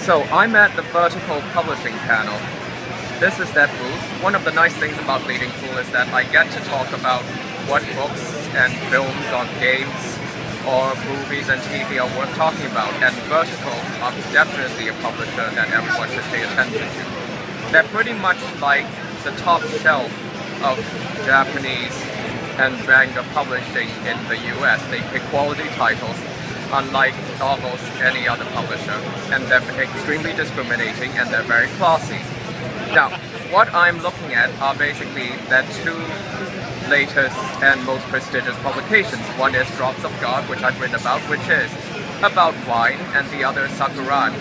So I'm at the Vertical Publishing panel. This is that booth. One of the nice things about Bleeding Cool is that I get to talk about what books and films on games or movies and TV are worth talking about. And Vertical are definitely a publisher that everyone should pay attention to. They're pretty much like the top shelf of Japanese and manga publishing in the US. They pick quality titles unlike almost any other publisher, and they're extremely discriminating and they're very classy. Now, what I'm looking at are basically the two latest and most prestigious publications. One is Drops of God, which I've written about, which is about wine, and the other is Sakuran,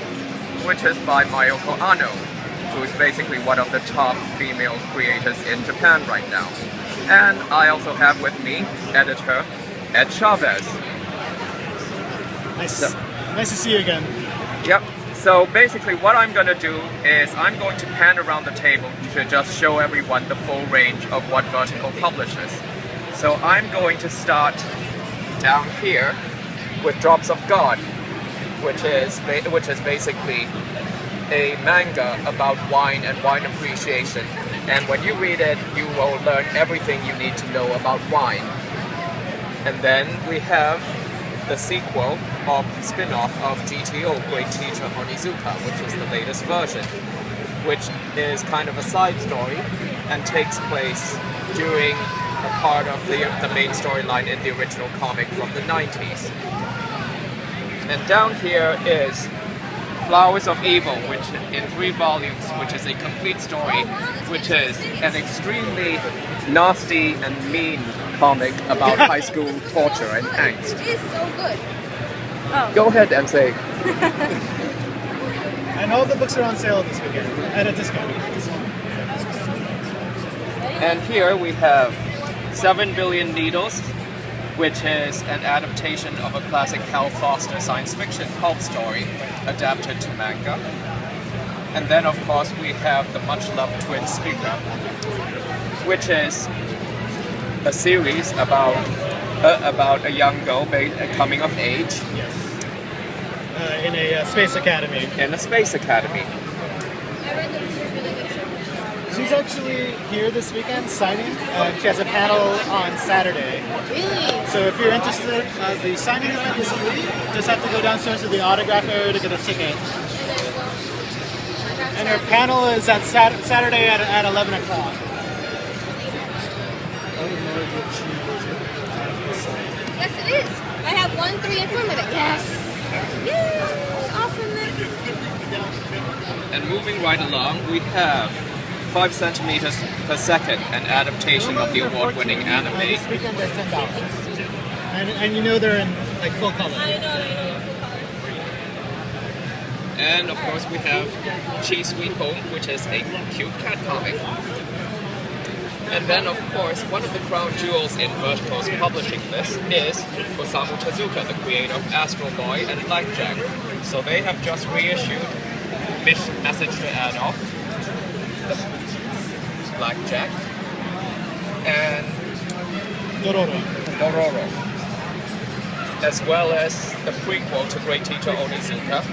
which is by Mayoko Ano, who is basically one of the top female creators in Japan right now. And I also have with me editor Ed Chavez. Nice to see you again. Yep. So basically what I'm going to do is I'm going to pan around the table to just show everyone the full range of what Vertical publishes. So I'm going to start down here with Drops of God, which is basically a manga about wine and wine appreciation. And when you read it, you will learn everything you need to know about wine. And then we have the sequel or spin-off of GTO, Great Teacher Onizuka, which is the latest version, which is kind of a side story and takes place during a part of the main storyline in the original comic from the 90s. And down here is Flowers of Evil, which in 3 volumes, which is a complete story, which is an extremely nasty and mean comic about high school torture and angst. It is so good. Oh. Go ahead and say. And all the books are on sale this weekend at a discount. And here we have 7 Billion Needles, which is an adaptation of a classic Hal Foster science fiction pulp story adapted to manga. And then of course we have the much-loved Twin Speaker, which is a series about a young girl coming of age. Yes. In a space academy. In a space academy. She's actually here this weekend signing. She has a panel on Saturday. Really? So if you're interested, the signing event is free. Just have to go downstairs to the autograph area to get a ticket. And her panel is at Saturday at 11 o'clock. Yes, it is. I have 1, 3, and 4 minutes. Yes. Yay! Awesomeness. And moving right along, we have 5 centimeters per second, an adaptation of the award-winning anime. This weekend they're $10. And you know they're in like full color. I know full color. And of course we have Cheese Sweet Home, which is a cute cat comic. And then of course, one of the crown jewels in Vertical's publishing list is Osamu Tezuka, the creator of Astro Boy and Blackjack. So they have just reissued Message to Adolf, Blackjack, and Dororo, as well as the prequel to Great Teacher Onizuka.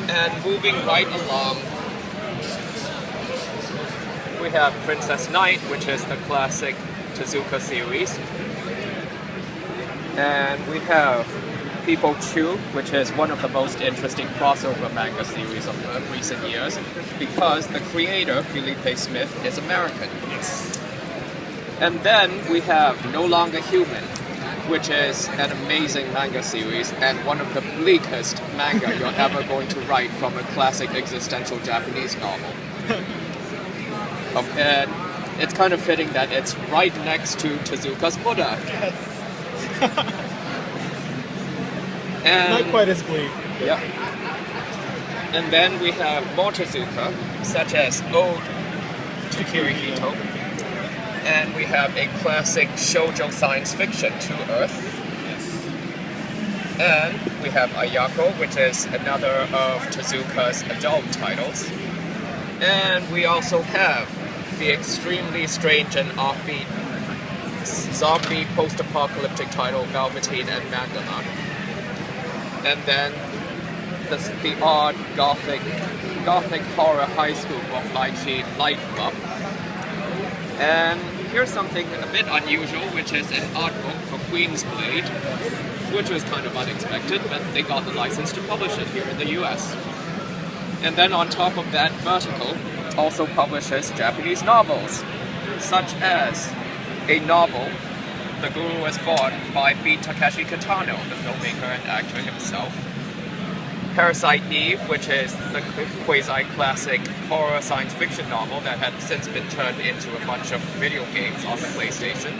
And moving right along, we have Princess Knight, which is the classic Tezuka series. And we have People Chew, which is one of the most interesting crossover manga series of recent years, because the creator, Felipe Smith, is American. And then we have No Longer Human, which is an amazing manga series and one of the bleakest manga you're ever going to write from a classic existential Japanese novel. It's kind of fitting that it's right next to Tezuka's Buddha. And, not quite as bleak. Yeah. And then we have more Tezuka, such as Ode to Kirihito. And we have a classic shoujo science fiction, To Earth. And we have Ayako, which is another of Tezuka's adult titles. And we also have the extremely strange and offbeat zombie post-apocalyptic title Velveteen and Mandala. And then the odd gothic horror high school book like Light Club. And here's something a bit unusual, which is an art book for Queen's Blade, which was kind of unexpected, but they got the license to publish it here in the US. And then on top of that, Vertical also publishes Japanese novels, such as a novel, The Guru Was Born, by Beat Takeshi Kitano, the filmmaker and actor himself. Parasite Eve, which is the quasi-classic horror science fiction novel that had since been turned into a bunch of video games on the PlayStation.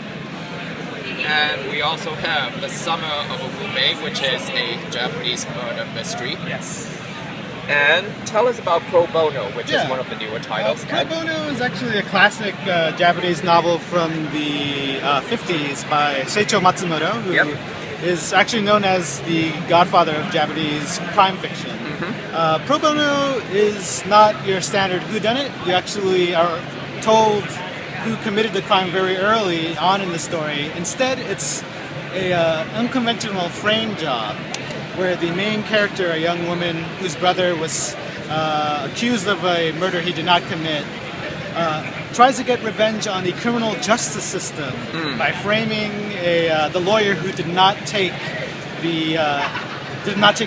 And we also have The Summer of Ogume, which is a Japanese murder mystery. Yes. And tell us about Pro Bono, which is one of the newer titles. Pro Bono is actually a classic Japanese novel from the 50s by Seicho Matsumoto, who is actually known as the godfather of Japanese crime fiction. Pro Bono is not your standard whodunit. You actually are told who committed the crime very early on in the story. Instead, it's a unconventional frame job where the main character, a young woman whose brother was accused of a murder he did not commit, tries to get revenge on the criminal justice system by framing the lawyer who did not take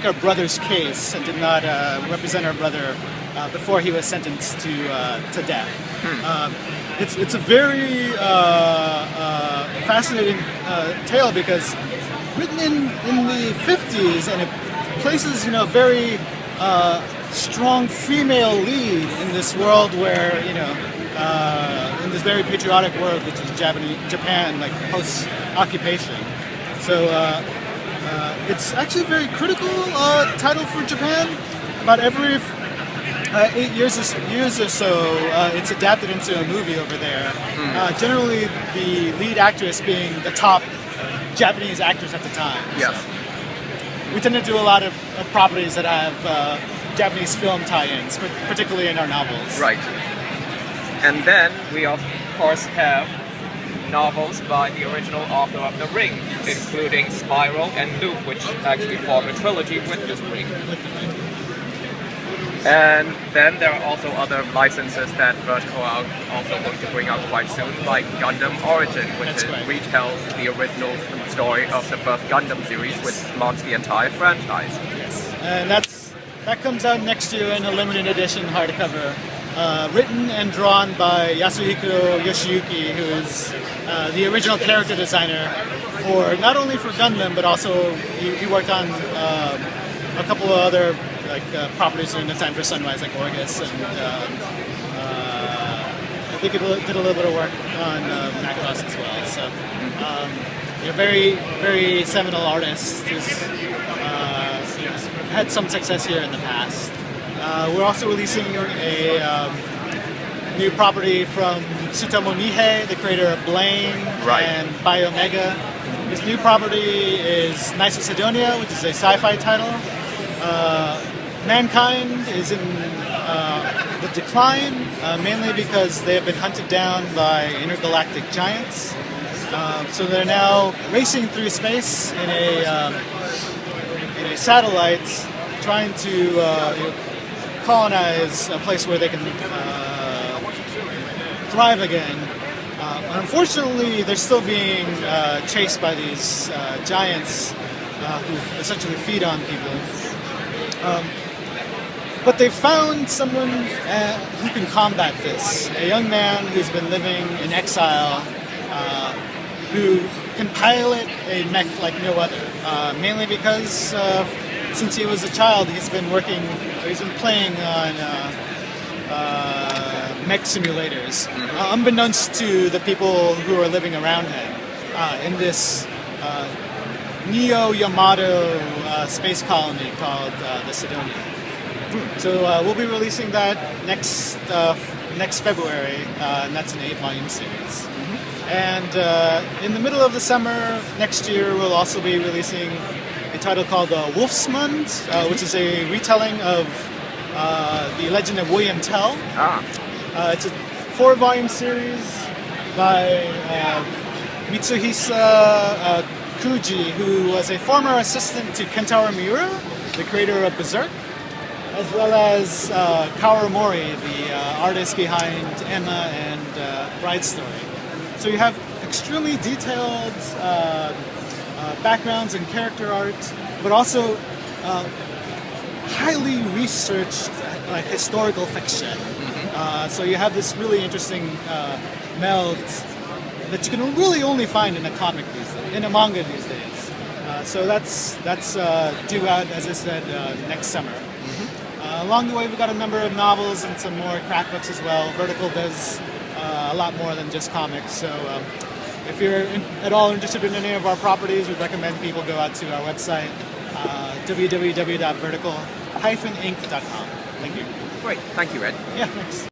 her brother's case and did not represent her brother before he was sentenced to death. It's a very fascinating tale because written in the 50s, and it places very strong female lead in this world where in this very patriotic world, which is Japan, like post-occupation. So it's actually a very critical title for Japan. About every 8 years or so, it's adapted into a movie over there. Generally, the lead actress being the top Japanese actress at the time. Yes. So we tend to do a lot of properties that have Japanese film tie-ins, particularly in our novels. Right. And then we of course have novels by the original author of The Ring, including Spiral and Loop, which actually form a trilogy with this ring. And then there are also other licenses that Vertical are also going to bring out quite soon, like Gundam Origin, which retells the original story of the first Gundam series, which launched the entire franchise. Yes. And that comes out next year in a limited edition hardcover, written and drawn by Yasuhiko Yoshiyuki, who is the original character designer for not only for Gundam, but also he worked on a couple of other properties during the time for Sunrise, like Orgus, and I think it did a little bit of work on Macross as well. So, very, very seminal artist who's had some success here in the past. We're also releasing a new property from Tsutomu Nihei, the creator of Blame and Biomega. His new property is Knights of Sidonia, which is a sci-fi title. Mankind is in the decline, mainly because they have been hunted down by intergalactic giants. So they're now racing through space in a satellite, trying to colonize a place where they can thrive again. Unfortunately, they're still being chased by these giants who essentially feed on people. But they found someone who can combat this. A young man who's been living in exile, who can pilot a mech like no other. Mainly because since he was a child, he's been playing on mech simulators, unbeknownst to the people who are living around him in this Neo-Yamato space colony called the Sidonia. So we'll be releasing that next February, and that's an 8-volume series. And in the middle of the summer next year, we'll also be releasing a title called Wolfsmund, which is a retelling of the legend of William Tell. It's a 4-volume series by Mitsuhisa Kuji, who was a former assistant to Kentaro Miura, the creator of Berserk. as well as Kaoru, the artist behind Emma and Bride Story. So you have extremely detailed backgrounds and character art, but also highly researched historical fiction. So you have this really interesting meld that you can really only find in a comic these days, in a manga these days. So that's due out, as I said, next summer. Along the way, we've got a number of novels and some more craft books as well. Vertical does a lot more than just comics. So if you're at all interested in any of our properties, we recommend people go out to our website, www.vertical-inc.com. Thank you. Great, thank you, Ed. Yeah, thanks.